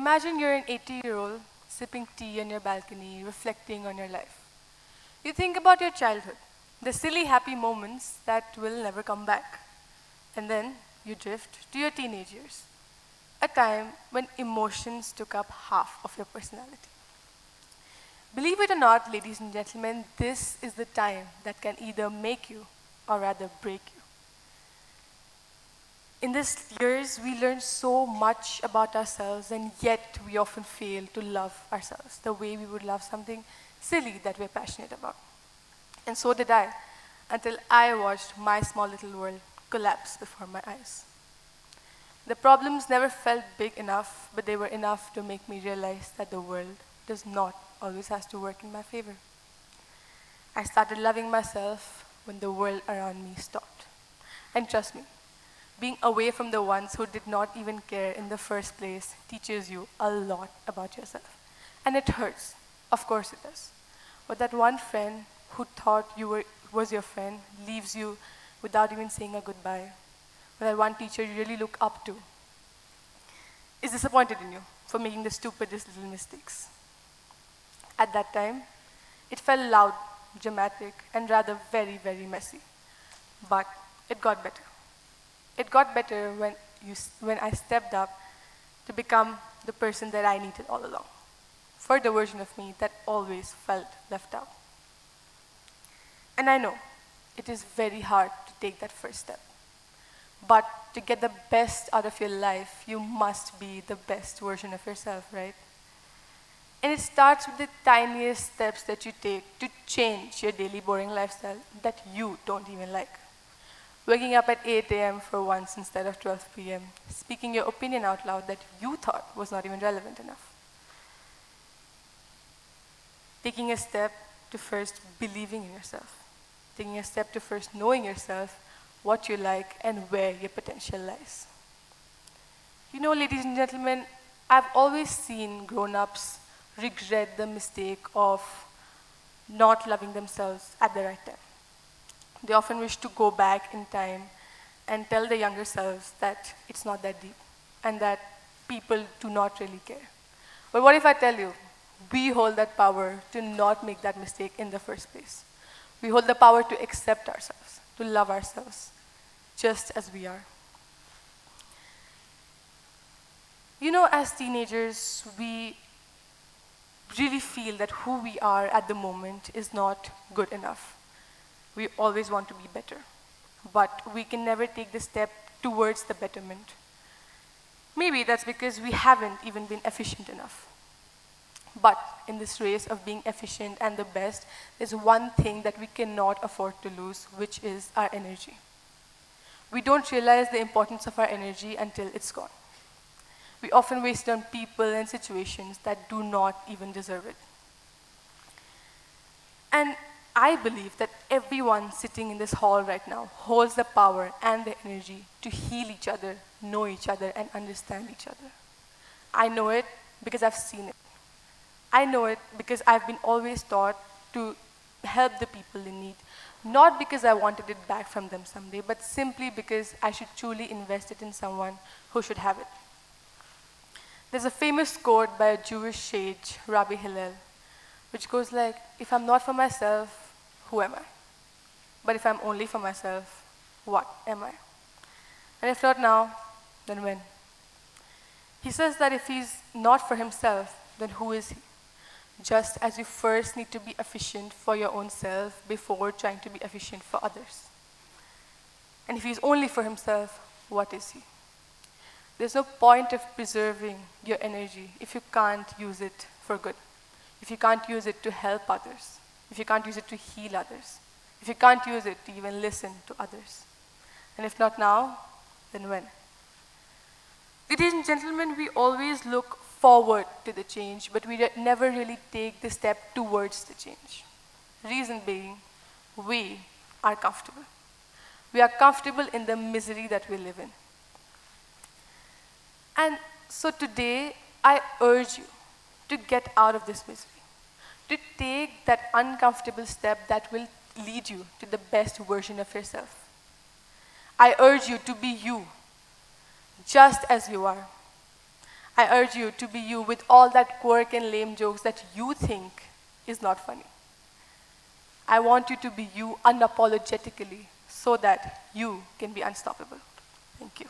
Imagine you're an 80-year-old sipping tea on your balcony, reflecting on your life. You think about your childhood, the silly happy moments that will never come back. And then you drift to your teenage years, a time when emotions took up half of your personality. Believe it or not, ladies and gentlemen, this is the time that can either make you or rather break you. In these years, we learn so much about ourselves, and yet we often fail to love ourselves the way we would love something silly that we're passionate about. And so did I, until I watched my small little world collapse before my eyes. The problems never felt big enough, but they were enough to make me realize that the world does not always have to work in my favor. I started loving myself when the world around me stopped. And trust me, being away from the ones who did not even care in the first place teaches you a lot about yourself. And it hurts. Of course it does. But that one friend who thought was your friend leaves you without even saying a goodbye. Or that one teacher you really look up to is disappointed in you for making the stupidest little mistakes. At that time, it felt loud, dramatic, and rather very, very messy. But it got better. It got better when I stepped up to become the person that I needed all along, for the version of me that always felt left out. And I know it is very hard to take that first step. But to get the best out of your life, you must be the best version of yourself, right? And it starts with the tiniest steps that you take to change your daily boring lifestyle that you don't even like. Waking up at 8 a.m. for once instead of 12 p.m. Speaking your opinion out loud that you thought was not even relevant enough. Taking a step to first believing in yourself. Taking a step to first knowing yourself, what you like, and where your potential lies. You know, ladies and gentlemen, I've always seen grown-ups regret the mistake of not loving themselves at the right time. They often wish to go back in time and tell the younger selves that it's not that deep and that people do not really care. But what if I tell you, we hold that power to not make that mistake in the first place. We hold the power to accept ourselves, to love ourselves, just as we are. You know, as teenagers, we really feel that who we are at the moment is not good enough. We always want to be better, but we can never take the step towards the betterment. Maybe that's because we haven't even been efficient enough. But in this race of being efficient and the best, there's one thing that we cannot afford to lose, which is our energy. We don't realize the importance of our energy until it's gone. We often waste it on people and situations that do not even deserve it. And I believe that everyone sitting in this hall right now holds the power and the energy to heal each other, know each other, and understand each other. I know it because I've seen it. I know it because I've been always taught to help the people in need, not because I wanted it back from them someday, but simply because I should truly invest it in someone who should have it. There's a famous quote by a Jewish sage, Rabbi Hillel, which goes like, if I'm not for myself, who am I? But if I'm only for myself, what am I? And if not now, then when? He says that if he's not for himself, then who is he? Just as you first need to be efficient for your own self before trying to be efficient for others. And if he's only for himself, what is he? There's no point of preserving your energy if you can't use it for good, if you can't use it to help others, if you can't use it to heal others, if you can't use it to even listen to others. And if not now, then when? Ladies and gentlemen, we always look forward to the change, but we never really take the step towards the change. Reason being, we are comfortable. We are comfortable in the misery that we live in. And so today, I urge you to get out of this misery, to take that uncomfortable step that will lead you to the best version of yourself. I urge you to be you, just as you are. I urge you to be you with all that quirk and lame jokes that you think is not funny. I want you to be you unapologetically so that you can be unstoppable. Thank you.